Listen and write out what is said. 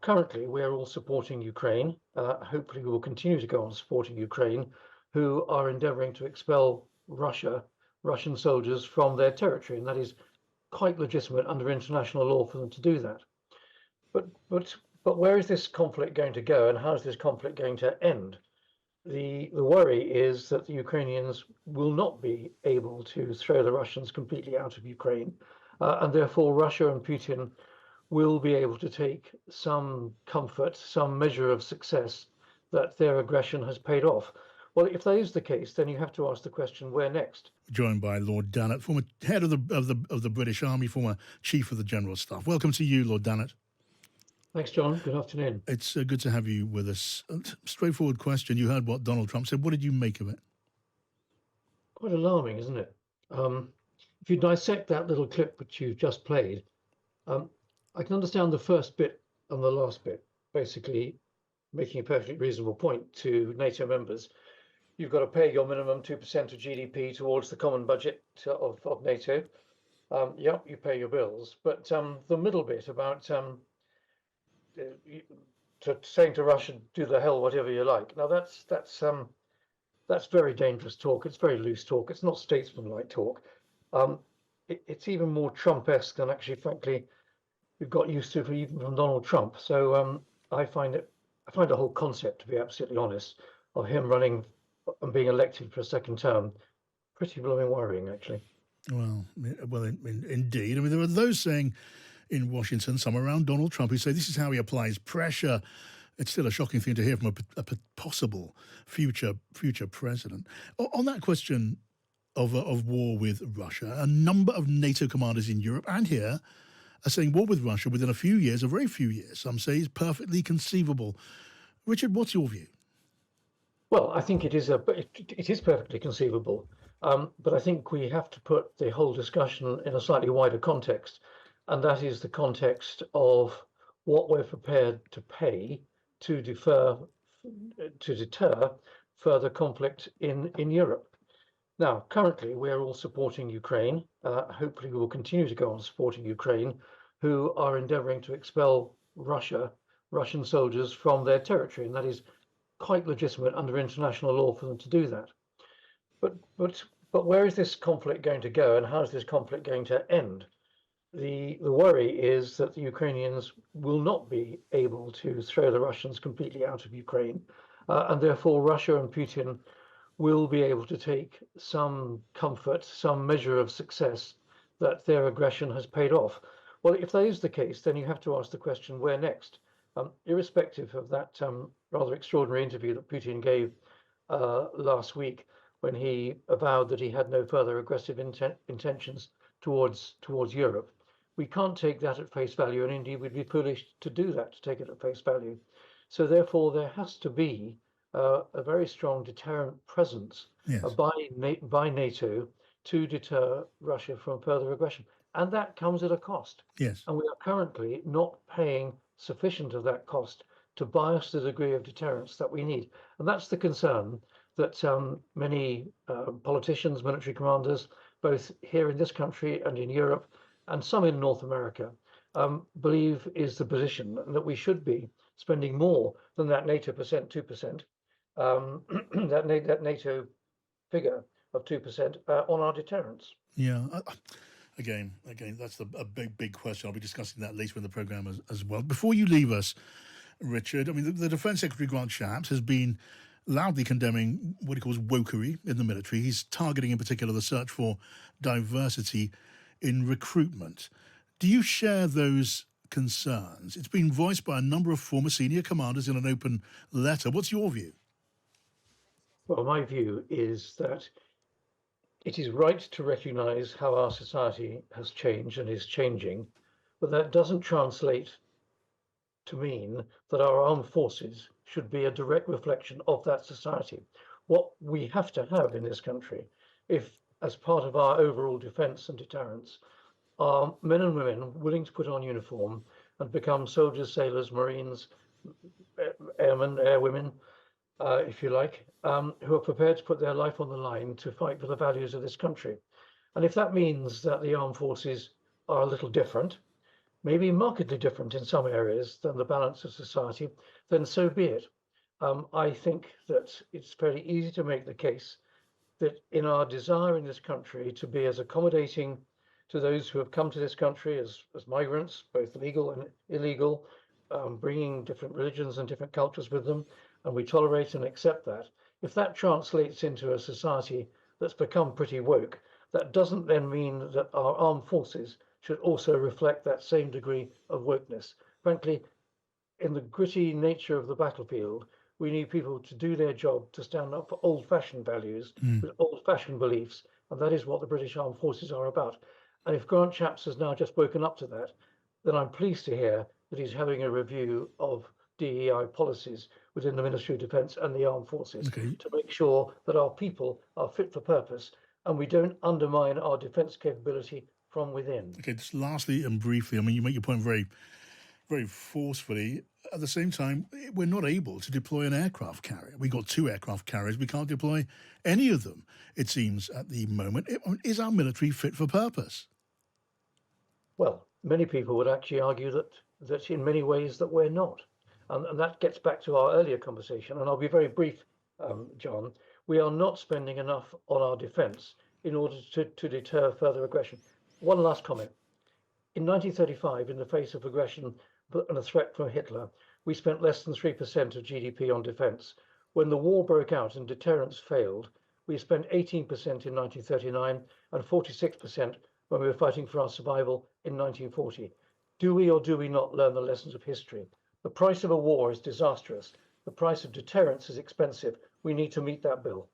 Currently, we're all supporting Ukraine. Hopefully, we will continue to go on supporting Ukraine, who are endeavoring to expel Russian soldiers from their territory. And that is quite legitimate under international law for them to do that. But, but, but where is this conflict going to go, and how is this conflict going to end? The worry is that the Ukrainians will not be able to throw the Russians completely out of Ukraine, and therefore Russia and Putin will be able to take some comfort, some measure of success that their aggression has paid off. Well, if that is the case, then you have to ask the question, where next? Joined by Lord Dannatt, former head of the British Army, former chief of the General Staff. Welcome to you, Lord Dannatt. Thanks, John. Good afternoon. It's good to have you with us. Straightforward question. You heard what Donald Trump said. What did you make of it? Quite alarming, isn't it? If you dissect that little clip which you've just played, I can understand the first bit and the last bit, basically making a perfectly reasonable point to NATO members. You've got to pay your minimum 2% of GDP towards the common budget of NATO. Yep, you pay your bills. But the middle bit about saying to Russia, do the hell whatever you like. Now that's very dangerous talk. It's very loose talk. It's not statesmanlike talk. It's even more Trump-esque than actually, frankly, we've got used to even from Donald Trump. So I find the whole concept, to be absolutely honest, of him running and being elected for a second term pretty blooming worrying, actually. Well, indeed. I mean, there are those saying in Washington, some around Donald Trump, who say this is how he applies pressure. It's still a shocking thing to hear from a possible future president. On that question of war with Russia, a number of NATO commanders in Europe and here are saying war with Russia within a few years, a very few years, some say, is perfectly conceivable. Richard, what's your view? Well, I think it is perfectly conceivable, but I think we have to put the whole discussion in a slightly wider context, and that is the context of what we're prepared to pay to deter further conflict in Europe. Now, currently, we're all supporting Ukraine. Hopefully, we will continue to go on supporting Ukraine, who are endeavoring to expel Russian soldiers from their territory, and that is quite legitimate under international law for them to do that. But where is this conflict going to go, and how is this conflict going to end? The worry is that the Ukrainians will not be able to throw the Russians completely out of Ukraine, and therefore Russia and Putin will be able to take some comfort, some measure of success that their aggression has paid off. Well, if that is the case, then you have to ask the question, where next? Irrespective of that rather extraordinary interview that Putin gave last week, when he avowed that he had no further aggressive intentions towards Europe, we can't take that at face value, and indeed we'd be foolish to do that, to take it at face value. So therefore, there has to be a very strong deterrent presence, Yes, by NATO to deter Russia from further aggression. And that comes at a cost. yes. And we are currently not paying sufficient of that cost to buy us the degree of deterrence that we need. And that's the concern that many politicians, military commanders, both here in this country and in Europe, and some in North America, believe is the position, and that we should be spending more than that NATO 2%, that NATO figure of 2% on our deterrence. Yeah. Again, that's a big question. I'll be discussing that later in the programme as well. Before you leave us, Richard, I mean, the Defence Secretary Grant Shapps has been loudly condemning what he calls wokery in the military. He's targeting in particular the search for diversity in recruitment. Do you share those concerns? It's been voiced by a number of former senior commanders in an open letter. What's your view? Well, my view is that it is right to recognise how our society has changed and is changing, but that doesn't translate to mean that our armed forces should be a direct reflection of that society. What we have to have in this country, if as part of our overall defence and deterrence, are men and women willing to put on uniform and become soldiers, sailors, marines, airmen, airwomen, if you like, who are prepared to put their life on the line to fight for the values of this country. And if that means that the armed forces are a little different, may be markedly different in some areas than the balance of society, then so be it. I think that it's very easy to make the case that in our desire in this country to be as accommodating to those who have come to this country as migrants, both legal and illegal, bringing different religions and different cultures with them, and we tolerate and accept that. If that translates into a society that's become pretty woke, that doesn't then mean that our armed forces should also reflect that same degree of wokeness. Frankly, in the gritty nature of the battlefield, we need people to do their job, to stand up for old-fashioned values with old-fashioned beliefs, and that is what the British Armed Forces are about. And if Grant Shapps has now just woken up to that, then I'm pleased to hear that he's having a review of DEI policies within the Ministry of Defence and the Armed Forces Okay. to make sure that our people are fit for purpose and we don't undermine our defence capability from within. Okay, just lastly and briefly, I mean, you make your point very, very forcefully. At the same time, we're not able to deploy an aircraft carrier. We got 2 aircraft carriers. We can't deploy any of them, it seems, at the moment. Is our military fit for purpose? Well, many people would actually argue that in many ways that we're not. And that gets back to our earlier conversation, and I'll be very brief, John. We are not spending enough on our defence in order to deter further aggression. One last comment. In 1935, in the face of aggression and a threat from Hitler, we spent less than 3% of GDP on defence. When the war broke out and deterrence failed, we spent 18% in 1939 and 46% when we were fighting for our survival in 1940. Do we or do we not learn the lessons of history? The price of a war is disastrous. The price of deterrence is expensive. We need to meet that bill.